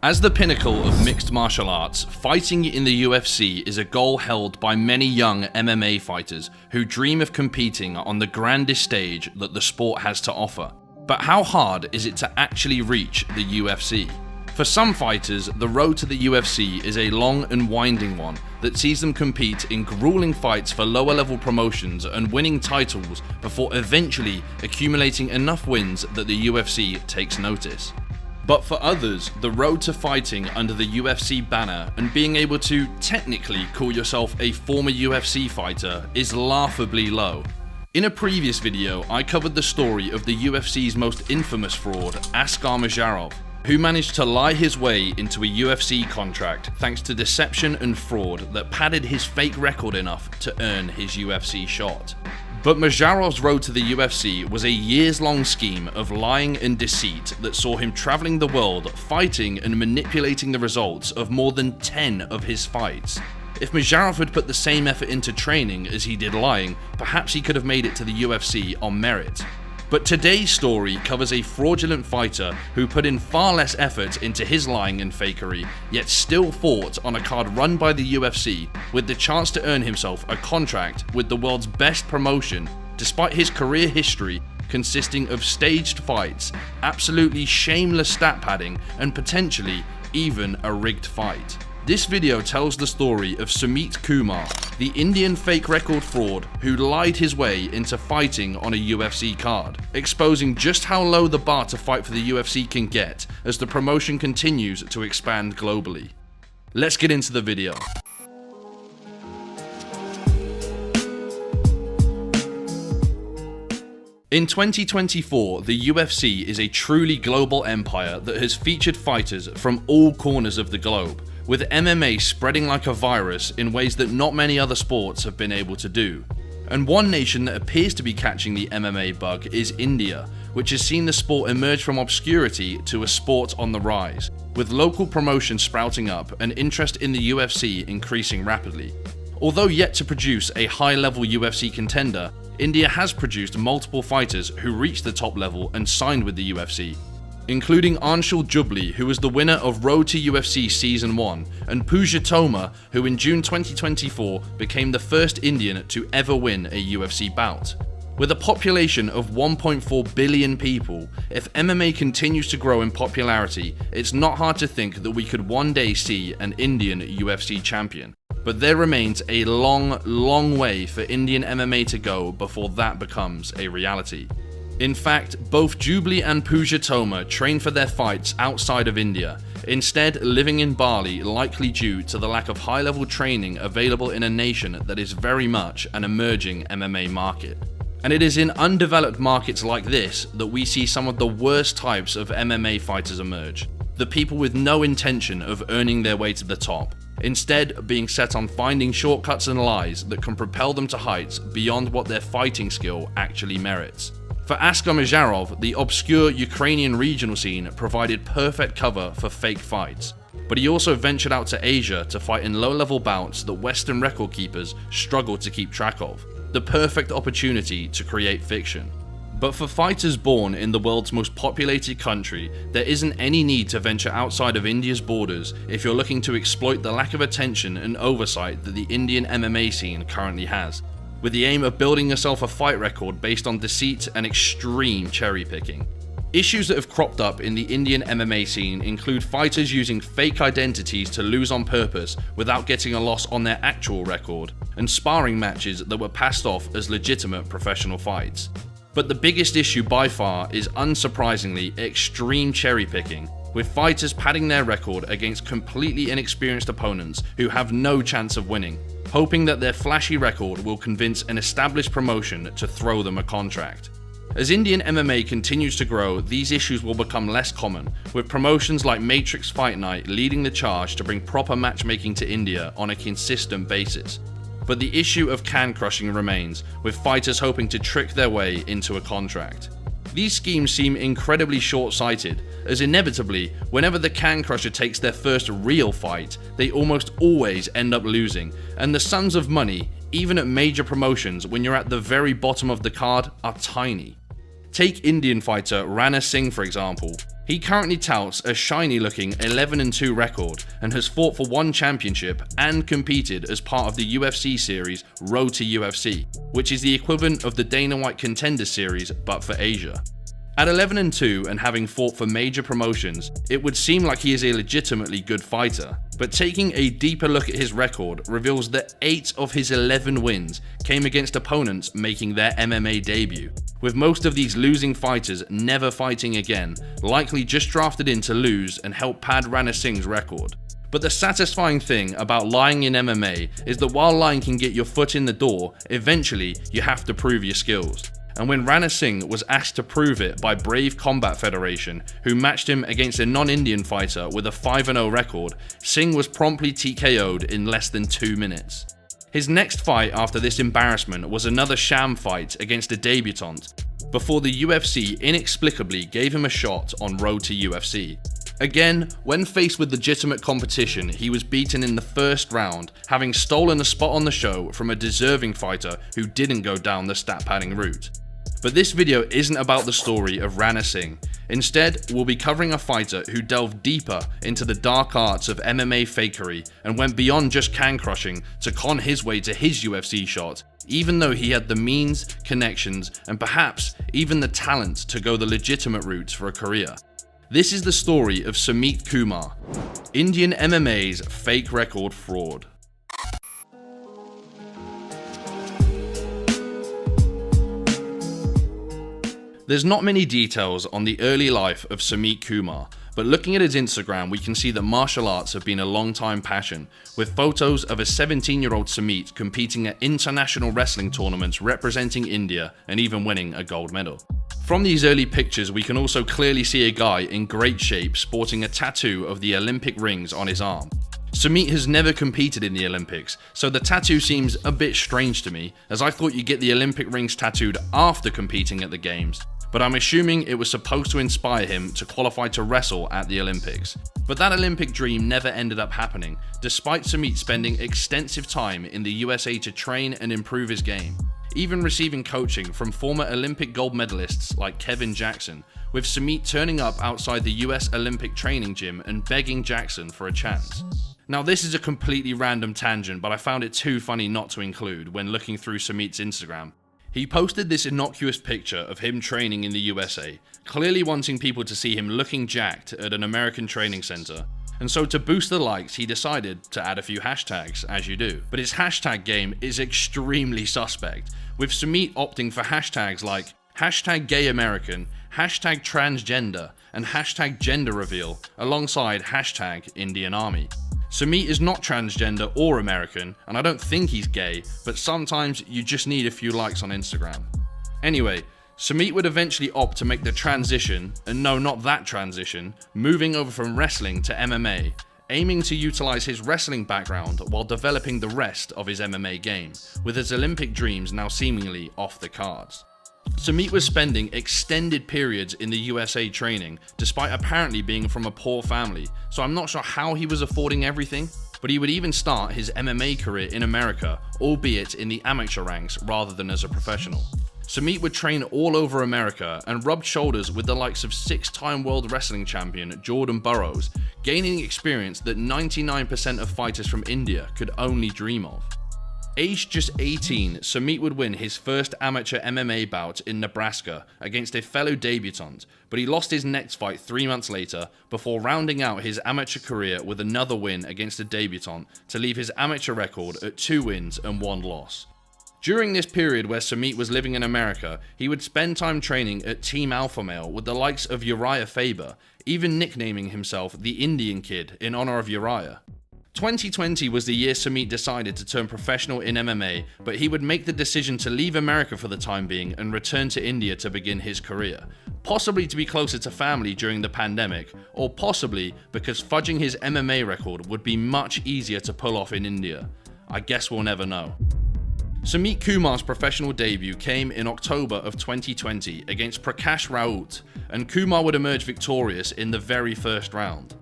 As the pinnacle of mixed martial arts, fighting in the UFC is a goal held by many young MMA fighters who dream of competing on the grandest stage that the sport has to offer. But how hard is it to actually reach the UFC? For some fighters, the road to the UFC is a long and winding one that sees them compete in grueling fights for lower level promotions and winning titles before eventually accumulating enough wins that the UFC takes notice. But for others, the road to fighting under the UFC banner and being able to technically call yourself a former UFC fighter is laughably low. In a previous video, I covered the story of the UFC's most infamous fraud, Askar Majarov, who managed to lie his way into a UFC contract thanks to deception and fraud that padded his fake record enough to earn his UFC shot. But Majarov's road to the UFC was a years-long scheme of lying and deceit that saw him traveling the world fighting and manipulating the results of more than 10 of his fights. If Majarov had put the same effort into training as he did lying, perhaps he could have made it to the UFC on merit. But today's story covers a fraudulent fighter who put in far less effort into his lying and fakery, yet still fought on a card run by the UFC with the chance to earn himself a contract with the world's best promotion, despite his career history consisting of staged fights, absolutely shameless stat padding, and potentially even a rigged fight. This video tells the story of Sumit Kumar, the Indian fake record fraud who lied his way into fighting on a UFC card, exposing just how low the bar to fight for the UFC can get as the promotion continues to expand globally. Let's get into the video. In 2024, the UFC is a truly global empire that has featured fighters from all corners of the globe, with MMA spreading like a virus in ways that not many other sports have been able to do. And one nation that appears to be catching the MMA bug is India, which has seen the sport emerge from obscurity to a sport on the rise, with local promotions sprouting up and interest in the UFC increasing rapidly. Although yet to produce a high-level UFC contender, India has produced multiple fighters who reached the top level and signed with the UFC, including Anshul Jubli, who was the winner of Road to UFC Season 1, and Pooja Toma, who in June 2024 became the first Indian to ever win a UFC bout. With a population of 1.4 billion people, if MMA continues to grow in popularity, it's not hard to think that we could one day see an Indian UFC champion. But there remains a long way for Indian MMA to go before that becomes a reality. In fact, both Jubli and Pooja Toma train for their fights outside of India, instead living in Bali, likely due to the lack of high-level training available in a nation that is very much an emerging MMA market. And it is in undeveloped markets like this that we see some of the worst types of MMA fighters emerge. The people with no intention of earning their way to the top, instead being set on finding shortcuts and lies that can propel them to heights beyond what their fighting skill actually merits. For Askar Majarov, the obscure Ukrainian regional scene provided perfect cover for fake fights, but he also ventured out to Asia to fight in low-level bouts that Western record keepers struggle to keep track of, the perfect opportunity to create fiction. But for fighters born in the world's most populated country, there isn't any need to venture outside of India's borders if you're looking to exploit the lack of attention and oversight that the Indian MMA scene currently has, with the aim of building yourself a fight record based on deceit and extreme cherry picking. Issues that have cropped up in the Indian MMA scene include fighters using fake identities to lose on purpose without getting a loss on their actual record, and sparring matches that were passed off as legitimate professional fights. But the biggest issue by far is, unsurprisingly, extreme cherry picking, with fighters padding their record against completely inexperienced opponents who have no chance of winning, hoping that their flashy record will convince an established promotion to throw them a contract. As Indian MMA continues to grow, these issues will become less common, with promotions like Matrix Fight Night leading the charge to bring proper matchmaking to India on a consistent basis. But the issue of can crushing remains, with fighters hoping to trick their way into a contract. These schemes seem incredibly short-sighted, as inevitably, whenever the can crusher takes their first real fight, they almost always end up losing, and the sums of money, even at major promotions when you're at the very bottom of the card, are tiny. Take Indian fighter Rana Singh for example. He currently touts a shiny looking 11-2 record and has fought for one championship and competed as part of the UFC series Road to UFC, which is the equivalent of the Dana White Contender Series but for Asia. At 11-2 and having fought for major promotions, it would seem like he is a legitimately good fighter, but taking a deeper look at his record reveals that 8 of his 11 wins came against opponents making their MMA debut, with most of these losing fighters never fighting again, likely just drafted in to lose and help pad Rana Singh's record. But the satisfying thing about lying in MMA is that while lying can get your foot in the door, eventually you have to prove your skills. And when Rana Singh was asked to prove it by Brave Combat Federation, who matched him against a non-Indian fighter with a 5-0 record, Singh was promptly TKO'd in less than 2 minutes. His next fight after this embarrassment was another sham fight against a debutant, before the UFC inexplicably gave him a shot on Road to UFC. Again, when faced with legitimate competition, he was beaten in the first round, having stolen a spot on the show from a deserving fighter who didn't go down the stat padding route. But this video isn't about the story of Rana Singh. Instead, we'll be covering a fighter who delved deeper into the dark arts of MMA fakery and went beyond just can crushing to con his way to his UFC shot, even though he had the means, connections, and perhaps even the talent to go the legitimate route for a career. This is the story of Sumit Kumar, Indian MMA's fake record fraud. There's not many details on the early life of Sumit Kumar, but looking at his Instagram we can see that martial arts have been a long-time passion, with photos of a 17-year-old Sumit competing at international wrestling tournaments representing India and even winning a gold medal. From these early pictures we can also clearly see a guy in great shape sporting a tattoo of the Olympic rings on his arm. Sumit has never competed in the Olympics, so the tattoo seems a bit strange to me, as I thought you'd get the Olympic rings tattooed after competing at the games, but I'm assuming it was supposed to inspire him to qualify to wrestle at the Olympics. But that Olympic dream never ended up happening, despite Sumit spending extensive time in the USA to train and improve his game, even receiving coaching from former Olympic gold medalists like Kevin Jackson, with Sumit turning up outside the US Olympic training gym and begging Jackson for a chance. Now this is a completely random tangent, but I found it too funny not to include when looking through Sumit's Instagram. He posted this innocuous picture of him training in the USA, clearly wanting people to see him looking jacked at an American training center. And so to boost the likes, he decided to add a few hashtags, as you do. But his hashtag game is extremely suspect, with Sumit opting for hashtags like #GayAmerican, #transgender, and #genderreveal, alongside #IndianArmy. Sumit is not transgender or American, and I don't think he's gay, but sometimes you just need a few likes on Instagram. Anyway, Sumit would eventually opt to make the transition, and no, not that transition, moving over from wrestling to MMA, aiming to utilize his wrestling background while developing the rest of his MMA game, with his Olympic dreams now seemingly off the cards. Sumit was spending extended periods in the USA training, despite apparently being from a poor family, so I'm not sure how he was affording everything, but he would even start his MMA career in America, albeit in the amateur ranks rather than as a professional. Sumit would train all over America and rubbed shoulders with the likes of 6-time world wrestling champion Jordan Burroughs, gaining experience that 99% of fighters from India could only dream of. Aged just 18, Sumit would win his first amateur MMA bout in Nebraska against a fellow debutant, but he lost his next fight 3 months later before rounding out his amateur career with another win against a debutant to leave his amateur record at 2 wins and 1 loss. During this period where Sumit was living in America, he would spend time training at Team Alpha Male with the likes of Uriah Faber, even nicknaming himself the Indian Kid in honor of Uriah. 2020 was the year Sumit decided to turn professional in MMA, but he would make the decision to leave America for the time being and return to India to begin his career. Possibly to be closer to family during the pandemic, or possibly because fudging his MMA record would be much easier to pull off in India. I guess we'll never know. Sumit Kumar's professional debut came in October of 2020 against Prakash Raut, and Kumar would emerge victorious in the very first round.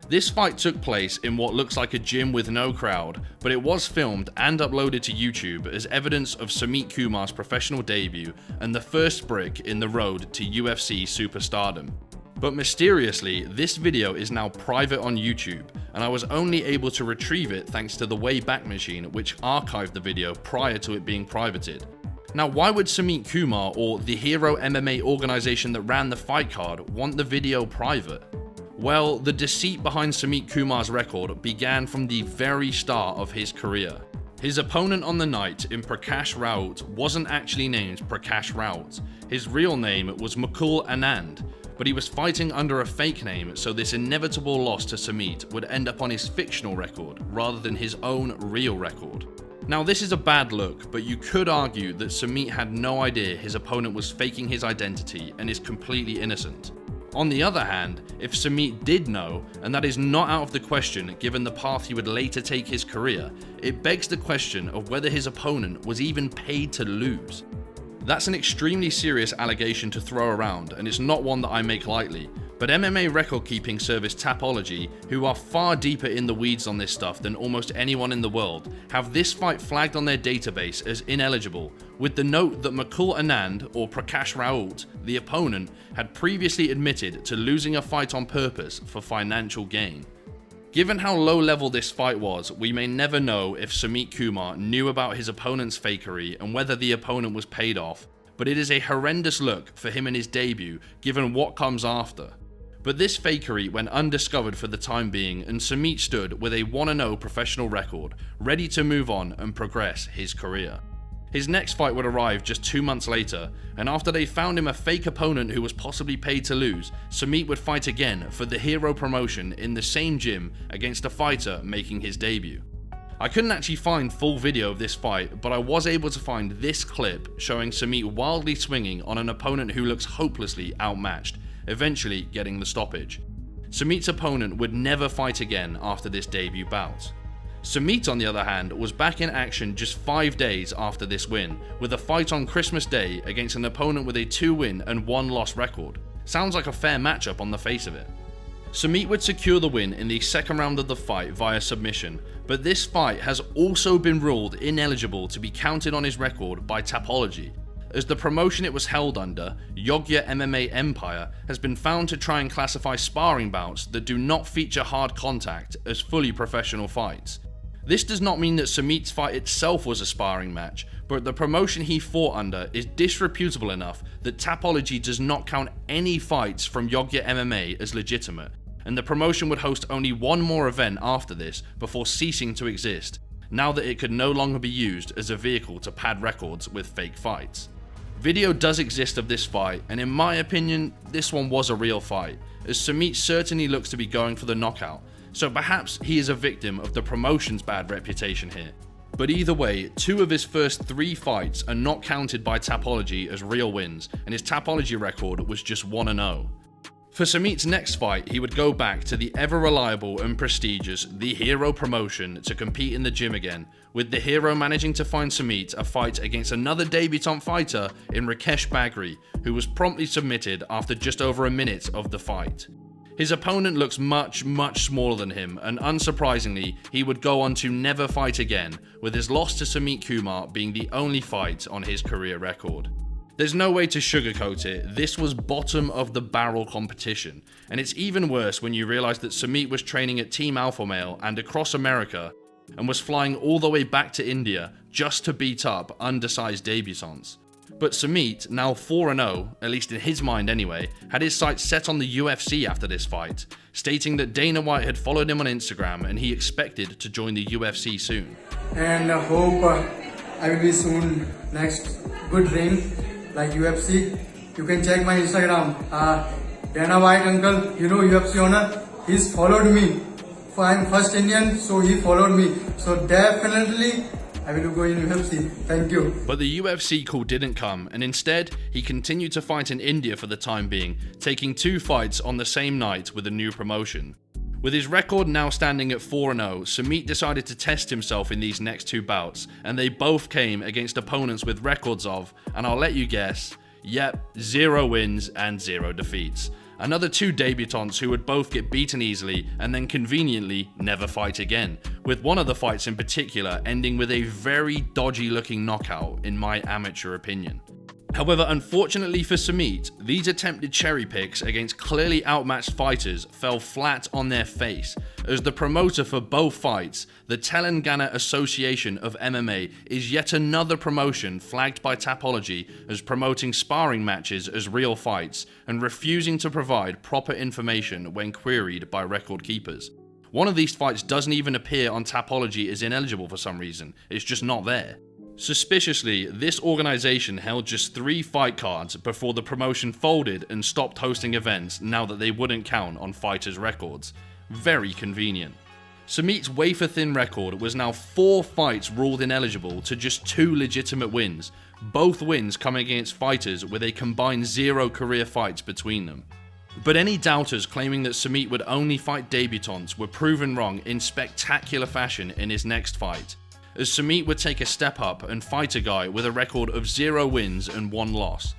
This fight took place in what looks like a gym with no crowd, but it was filmed and uploaded to YouTube as evidence of Sumit Kumar's professional debut and the first brick in the road to UFC superstardom. But mysteriously, this video is now private on YouTube, and I was only able to retrieve it thanks to the Wayback Machine, which archived the video prior to it being privated. Now, why would Sumit Kumar, or the Hero MMA organization that ran the fight card, want the video private? Well, the deceit behind Sumit Kumar's record began from the very start of his career. His opponent on the night in Prakash Raut wasn't actually named Prakash Raut. His real name was Mukul Anand, but he was fighting under a fake name, so this inevitable loss to Sumit would end up on his fictional record rather than his own real record. Now, this is a bad look, but you could argue that Sumit had no idea his opponent was faking his identity and is completely innocent. On the other hand, if Sumit did know, and that is not out of the question given the path he would later take his career, it begs the question of whether his opponent was even paid to lose. That's an extremely serious allegation to throw around, and it's not one that I make lightly, but MMA record-keeping service Tapology, who are far deeper in the weeds on this stuff than almost anyone in the world, have this fight flagged on their database as ineligible, with the note that Mukul Anand, or Prakash Raut, the opponent, had previously admitted to losing a fight on purpose for financial gain. Given how low level this fight was, we may never know if Sumit Kumar knew about his opponent's fakery and whether the opponent was paid off, but it is a horrendous look for him in his debut given what comes after. But this fakery went undiscovered for the time being, and Sumit stood with a 1-0 professional record, ready to move on and progress his career. His next fight would arrive just 2 months later, and after they found him a fake opponent who was possibly paid to lose, Sumit would fight again for the Hero promotion in the same gym against a fighter making his debut. I couldn't actually find full video of this fight, but I was able to find this clip showing Sumit wildly swinging on an opponent who looks hopelessly outmatched, eventually getting the stoppage. Sumit's opponent would never fight again after this debut bout. Sumit, on the other hand, was back in action just 5 days after this win, with a fight on Christmas Day against an opponent with a 2-win and 1-loss record. Sounds like a fair matchup on the face of it. Sumit would secure the win in the second round of the fight via submission, but this fight has also been ruled ineligible to be counted on his record by Tapology, as the promotion it was held under, Yogya MMA Empire, has been found to try and classify sparring bouts that do not feature hard contact as fully professional fights. This does not mean that Sumit's fight itself was a sparring match, but the promotion he fought under is disreputable enough that Tapology does not count any fights from Yogya MMA as legitimate, and the promotion would host only one more event after this before ceasing to exist, now that it could no longer be used as a vehicle to pad records with fake fights. Video does exist of this fight, and in my opinion, this one was a real fight, as Sumit certainly looks to be going for the knockout, so perhaps he is a victim of the promotion's bad reputation here. But either way, 2 of his first 3 fights are not counted by Tapology as real wins, and his Tapology record was just 1-0. For Sumit's next fight, he would go back to the ever-reliable and prestigious The Hero promotion to compete in the gym again, with The Hero managing to find Sumit a fight against another debutant fighter in Rakesh Bagri, who was promptly submitted after just over a minute of the fight. His opponent looks much smaller than him, and unsurprisingly, he would go on to never fight again, with his loss to Sumit Kumar being the only fight on his career record. There's no way to sugarcoat it, this was bottom of the barrel competition, and it's even worse when you realise that Sumit was training at Team Alpha Male and across America, and was flying all the way back to India just to beat up undersized debutants. But Sumit, now 4-0, at least in his mind anyway, had his sights set on the UFC after this fight, stating that Dana White had followed him on Instagram and he expected to join the UFC soon. And I hope I will be soon next good ring like UFC. You can check my Instagram. Dana White uncle, you know UFC owner, he's followed me. I'm first Indian, so he followed me. So definitely I will go in UFC. Thank you. But the UFC call didn't come, and instead, he continued to fight in India for the time being, taking 2 fights on the same night with a new promotion. With his record now standing at 4-0, Sumit decided to test himself in these next 2 bouts, and they both came against opponents with records of, and I'll let you guess, yep, 0 wins and 0 defeats. Another 2 debutants who would both get beaten easily and then conveniently never fight again, with one of the fights in particular ending with a very dodgy looking knockout in my amateur opinion. However, unfortunately for Sumit, these attempted cherry picks against clearly outmatched fighters fell flat on their face, as the promoter for both fights, the Telangana Association of MMA, is yet another promotion flagged by Tapology as promoting sparring matches as real fights and refusing to provide proper information when queried by record keepers. One of these fights doesn't even appear on Tapology as ineligible for some reason, it's just not there. Suspiciously, this organization held just 3 fight cards before the promotion folded and stopped hosting events now that they wouldn't count on fighters' records. Very convenient. Sumit's wafer-thin record was now 4 fights ruled ineligible to just 2 legitimate wins, both wins coming against fighters with a combined 0 career fights between them. But any doubters claiming that Sumit would only fight debutants were proven wrong in spectacular fashion in his next fight, as Sumit would take a step up and fight a guy with a record of 0 wins and 1 loss.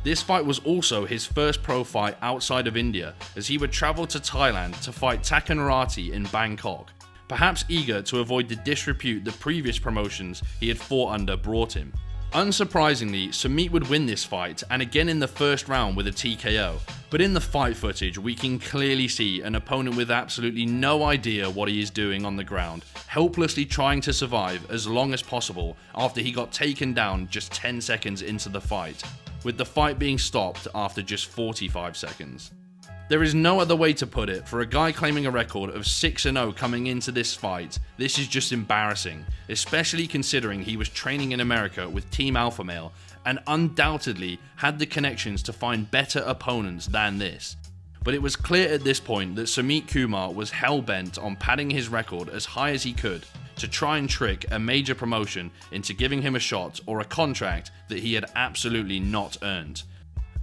This fight was also his first pro fight outside of India, as he would travel to Thailand to fight Takanrati in Bangkok, perhaps eager to avoid the disrepute the previous promotions he had fought under brought him. Unsurprisingly, Sumit would win this fight, and again in the first round with a TKO, but in the fight footage we can clearly see an opponent with absolutely no idea what he is doing on the ground, helplessly trying to survive as long as possible after he got taken down just 10 seconds into the fight, with the fight being stopped after just 45 seconds. There is no other way to put it. For a guy claiming a record of 6-0 coming into this fight, this is just embarrassing, especially considering he was training in America with Team Alpha Male and undoubtedly had the connections to find better opponents than this. But it was clear at this point that Sumit Kumar was hell-bent on padding his record as high as he could to try and trick a major promotion into giving him a shot or a contract that he had absolutely not earned.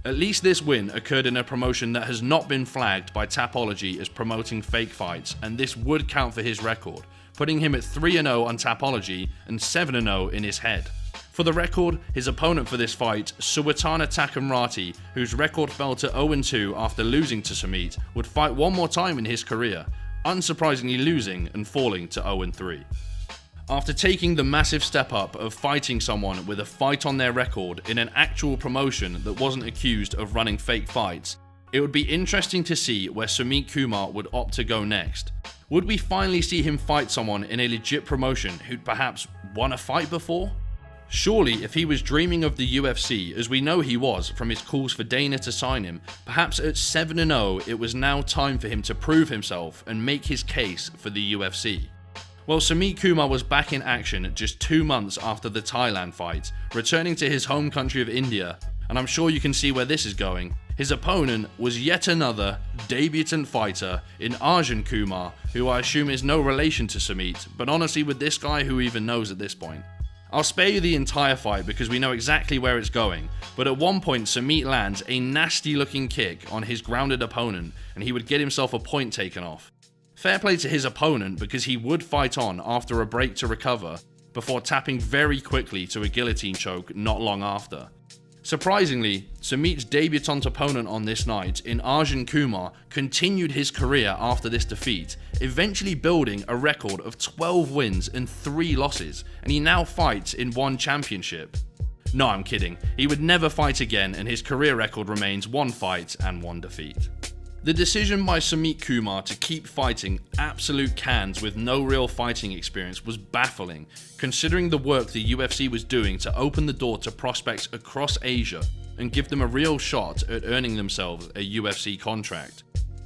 At least this win occurred in a promotion that has not been flagged by Tapology as promoting fake fights, and this would count for his record, putting him at 3-0 on Tapology and 7-0 in his head. For the record, his opponent for this fight, Suwatana Takanrati, whose record fell to 0-2 after losing to Sumit, would fight one more time in his career, unsurprisingly losing and falling to 0-3. After taking the massive step up of fighting someone with a fight on their record in an actual promotion that wasn't accused of running fake fights, it would be interesting to see where Sumit Kumar would opt to go next. Would we finally see him fight someone in a legit promotion who'd perhaps won a fight before? Surely, if he was dreaming of the UFC, as we know he was from his calls for Dana to sign him, perhaps at 7-0 it was now time for him to prove himself and make his case for the UFC. Well, Sumit Kumar was back in action just 2 months after the Thailand fight, returning to his home country of India, and I'm sure you can see where this is going. His opponent was yet another debutant fighter in Arjun Kumar, who I assume is no relation to Sumit, but honestly with this guy, who even knows at this point? I'll spare you the entire fight because we know exactly where it's going, but at one point Sumit lands a nasty looking kick on his grounded opponent and he would get himself a point taken off. Fair play to his opponent because he would fight on after a break to recover, before tapping very quickly to a guillotine choke not long after. Surprisingly, Sumit's debutant opponent on this night in Arjun Kumar continued his career after this defeat, eventually building a record of 12 wins and 3 losses, and he now fights in 1 championship. No, I'm kidding, he would never fight again and his career record remains 1 fight and 1 defeat. The decision by Sumit Kumar to keep fighting absolute cans with no real fighting experience was baffling, considering the work the UFC was doing to open the door to prospects across Asia and give them a real shot at earning themselves a UFC contract.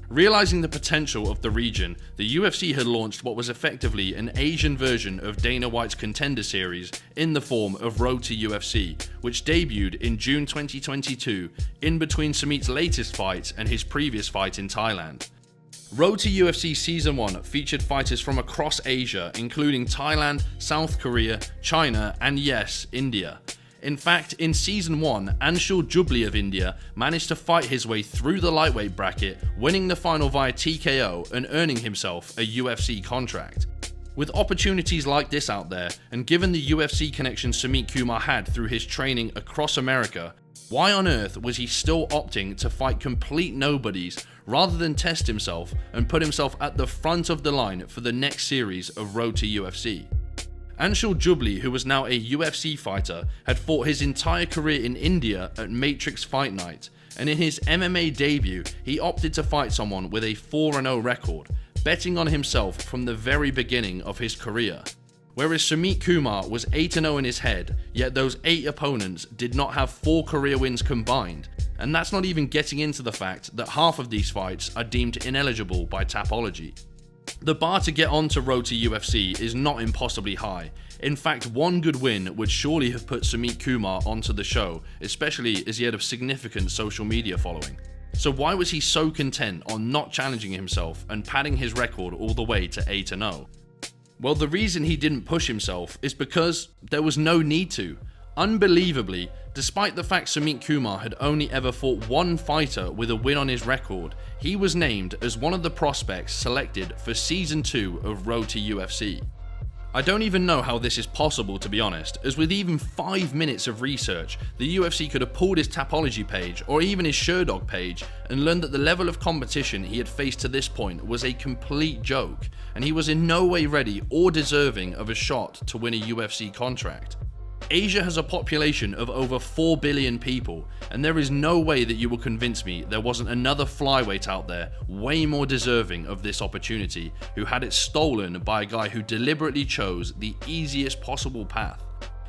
Realizing the potential of the region, the UFC had launched what was effectively an Asian version of Dana White's Contender Series in the form of Road to UFC, which debuted in June 2022, in between Sumit's latest fight and his previous fight in Thailand. Road to UFC Season 1 featured fighters from across Asia, including Thailand, South Korea, China, and yes, India. In fact, in Season 1, Anshul Jubli of India managed to fight his way through the lightweight bracket, winning the final via TKO and earning himself a UFC contract. With opportunities like this out there, and given the UFC connection Sumit Kumar had through his training across America, why on earth was he still opting to fight complete nobodies rather than test himself and put himself at the front of the line for the next series of Road to UFC? Anshul Jubli, who was now a UFC fighter, had fought his entire career in India at Matrix Fight Night, and in his MMA debut, he opted to fight someone with a 4-0 record, betting on himself from the very beginning of his career. Whereas Sumit Kumar was 8-0 in his head, yet those 8 opponents did not have 4 career wins combined, and that's not even getting into the fact that half of these fights are deemed ineligible by Tapology. The bar to get onto road to UFC is not impossibly high. In fact, one good win would surely have put Sumit Kumar onto the show, especially as he had a significant social media following. So why was he so content on not challenging himself and padding his record all the way to 8-0? Well, the reason he didn't push himself is because there was no need to. Unbelievably, despite the fact Sumit Kumar had only ever fought one fighter with a win on his record, he was named as one of the prospects selected for Season 2 of Road to UFC. I don't even know how this is possible, to be honest, as with even 5 minutes of research, the UFC could have pulled his Tapology page or even his Sherdog page and learned that the level of competition he had faced to this point was a complete joke, and he was in no way ready or deserving of a shot to win a UFC contract. Asia has a population of over 4 billion people, and there is no way that you will convince me there wasn't another flyweight out there way more deserving of this opportunity who had it stolen by a guy who deliberately chose the easiest possible path.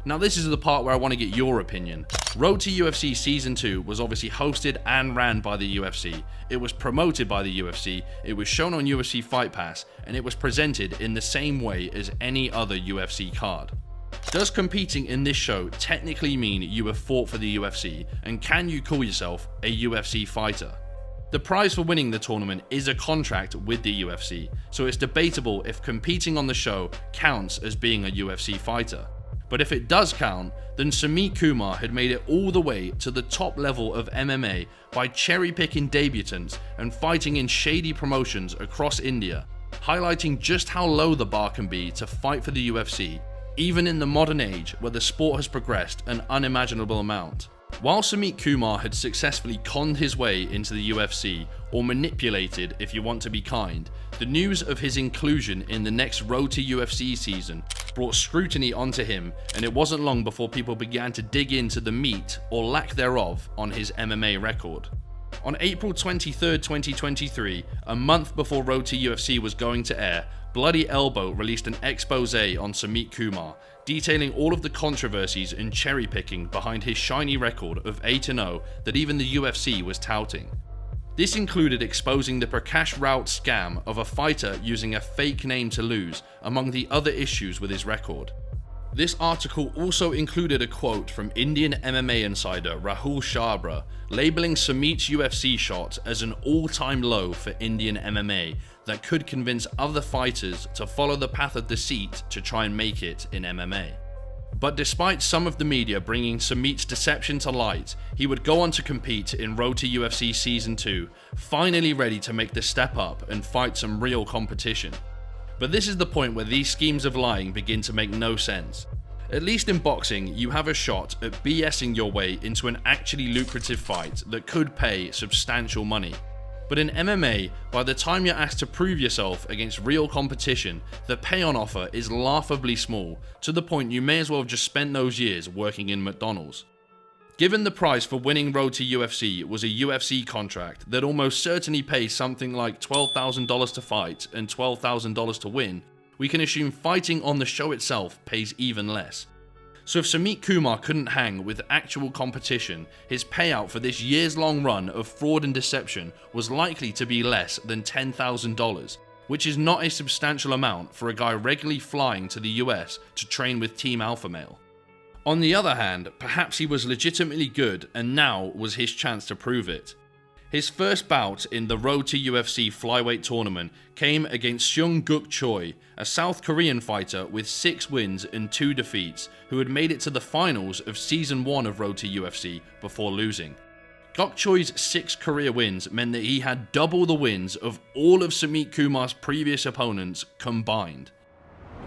Now this is the part where I want to get your opinion. Road to UFC Season 2 was obviously hosted and ran by the UFC. It was promoted by the UFC, it was shown on UFC Fight Pass, and it was presented in the same way as any other UFC card. Does competing in this show technically mean you have fought for the UFC, and can you call yourself a UFC fighter? The prize for winning the tournament is a contract with the UFC, so it's debatable if competing on the show counts as being a UFC fighter. But if it does count, then Sumit Kumar had made it all the way to the top level of MMA by cherry-picking debutants and fighting in shady promotions across India, highlighting just how low the bar can be to fight for the UFC, even in the modern age where the sport has progressed an unimaginable amount. While Sumit Kumar had successfully conned his way into the UFC, or manipulated if you want to be kind, the news of his inclusion in the next Road to UFC season brought scrutiny onto him, and it wasn't long before people began to dig into the meat, or lack thereof, on his MMA record. On April 23, 2023, a month before Road to UFC was going to air, Bloody Elbow released an expose on Sumit Kumar, detailing all of the controversies and cherry-picking behind his shiny record of 8-0 that even the UFC was touting. This included exposing the Prakash Raut scam of a fighter using a fake name to lose, among the other issues with his record. This article also included a quote from Indian MMA insider Rahul Chhabra, labeling Sumit's UFC shot as an all-time low for Indian MMA that could convince other fighters to follow the path of deceit to try and make it in MMA. But despite some of the media bringing Sumit's deception to light, he would go on to compete in Road to UFC Season 2, finally ready to make the step up and fight some real competition. But this is the point where these schemes of lying begin to make no sense. At least in boxing, you have a shot at BSing your way into an actually lucrative fight that could pay substantial money. But in MMA, by the time you're asked to prove yourself against real competition, the pay on offer is laughably small, to the point you may as well have just spent those years working in McDonald's. Given the prize for winning Road to UFC was a UFC contract that almost certainly pays something like $12,000 to fight and $12,000 to win, we can assume fighting on the show itself pays even less. So if Sumit Kumar couldn't hang with actual competition, his payout for this years-long run of fraud and deception was likely to be less than $10,000, which is not a substantial amount for a guy regularly flying to the US to train with Team Alpha Male. On the other hand, perhaps he was legitimately good and now was his chance to prove it. His first bout in the Road to UFC flyweight tournament came against Seung Guk Choi, a South Korean fighter with 6 wins and 2 defeats, who had made it to the finals of Season 1 of Road to UFC before losing. Guk Choi's 6 career wins meant that he had double the wins of all of Sumit Kumar's previous opponents combined.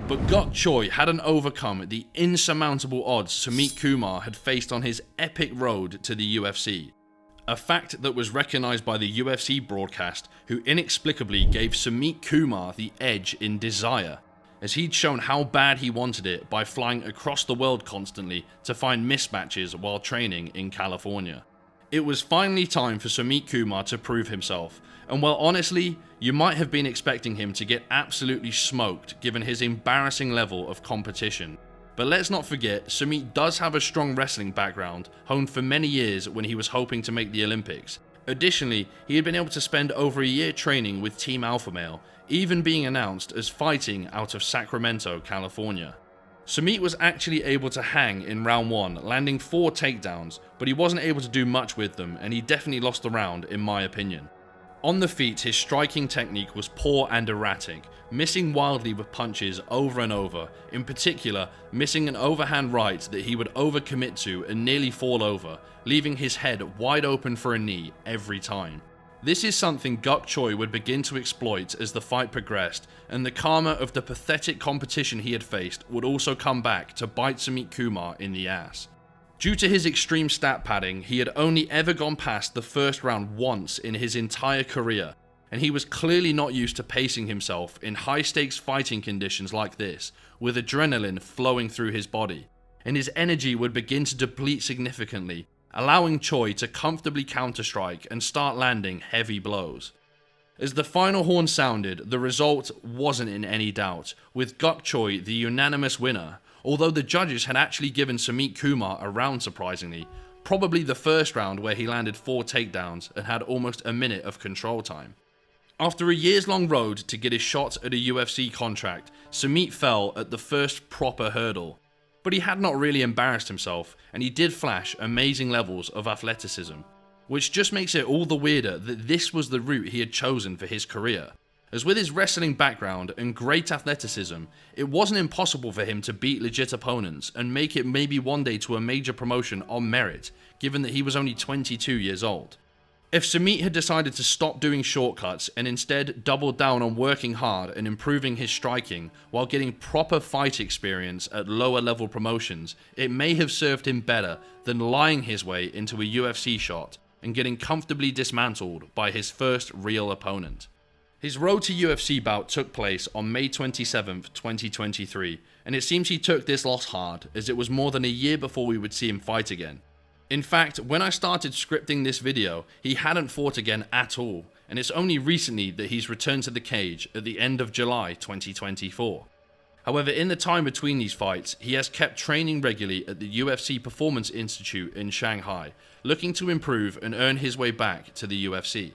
But Guk Choi hadn't overcome the insurmountable odds Sumit Kumar had faced on his epic road to the UFC. A fact that was recognised by the UFC broadcast, who inexplicably gave Sumit Kumar the edge in desire. as he'd shown how bad he wanted it by flying across the world constantly to find mismatches while training in California. It was finally time for Sumit Kumar to prove himself, and well, honestly, you might have been expecting him to get absolutely smoked given his embarrassing level of competition. But let's not forget, Sumit does have a strong wrestling background, honed for many years when he was hoping to make the Olympics. Additionally, he had been able to spend over a year training with Team Alpha Male, even being announced as fighting out of Sacramento, California. Sumit was actually able to hang in round 1, landing 4 takedowns, but he wasn't able to do much with them, and he definitely lost the round in my opinion. On the feet, his striking technique was poor and erratic, missing wildly with punches over and over, in particular missing an overhand right that he would overcommit to and nearly fall over, leaving his head wide open for a knee every time. This is something Guk Choi would begin to exploit as the fight progressed, and the karma of the pathetic competition he had faced would also come back to bite Sumit Kumar in the ass. Due to his extreme stat padding, he had only ever gone past the first round once in his entire career, and he was clearly not used to pacing himself in high-stakes fighting conditions like this, with adrenaline flowing through his body, and his energy would begin to deplete significantly, allowing Choi to comfortably counter-strike and start landing heavy blows. As the final horn sounded, the result wasn't in any doubt, with Guk Choi the unanimous winner, although the judges had actually given Sumit Kumar a round surprisingly, probably the first round where he landed 4 takedowns and had almost a minute of control time. After a years-long road to get his shot at a UFC contract, Sumit fell at the first proper hurdle. But he had not really embarrassed himself, and he did flash amazing levels of athleticism, which just makes it all the weirder that this was the route he had chosen for his career. As with his wrestling background and great athleticism, it wasn't impossible for him to beat legit opponents and make it maybe one day to a major promotion on merit, given that he was only 22 years old. If Sumit had decided to stop doing shortcuts and instead doubled down on working hard and improving his striking while getting proper fight experience at lower level promotions, it may have served him better than lying his way into a UFC shot and getting comfortably dismantled by his first real opponent. His road to UFC bout took place on May 27, 2023, and it seems he took this loss hard, as it was more than a year before we would see him fight again. In fact, when I started scripting this video, he hadn't fought again at all, and it's only recently that he's returned to the cage at the end of July 2024. However, in the time between these fights, he has kept training regularly at the UFC Performance Institute in Shanghai, looking to improve and earn his way back to the UFC.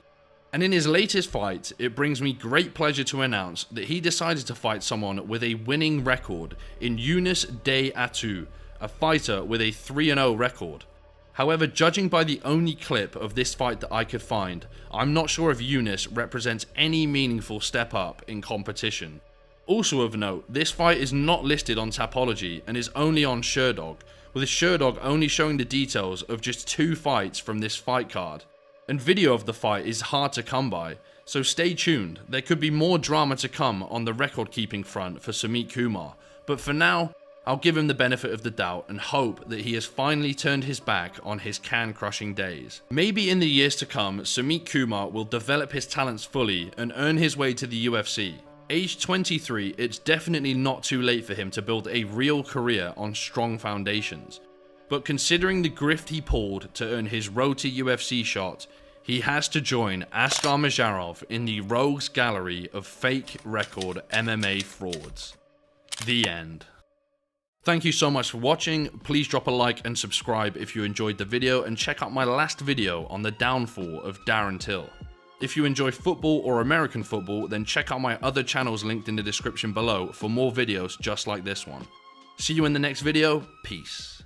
And in his latest fight, it brings me great pleasure to announce that he decided to fight someone with a winning record in Yunus Day Atu, a fighter with a 3-0 record. However, judging by the only clip of this fight that I could find, I'm not sure if Yunus represents any meaningful step up in competition. Also of note, this fight is not listed on Tapology and is only on Sherdog, with Sherdog only showing the details of just 2 fights from this fight card. And video of the fight is hard to come by, so stay tuned. There could be more drama to come on the record keeping front for Sumit Kumar, but for now, I'll give him the benefit of the doubt and hope that he has finally turned his back on his can-crushing days. Maybe in the years to come, Sumit Kumar will develop his talents fully and earn his way to the UFC. Age 23, it's definitely not too late for him to build a real career on strong foundations. But considering the grift he pulled to earn his road to UFC shot, he has to join Askar Majarov in the rogues gallery of fake record MMA frauds. The end. Thank you so much for watching. Please drop a like and subscribe if you enjoyed the video, and check out my last video on the downfall of Darren Till. If you enjoy football or American football, then check out my other channels linked in the description below for more videos just like this one. See you in the next video. Peace.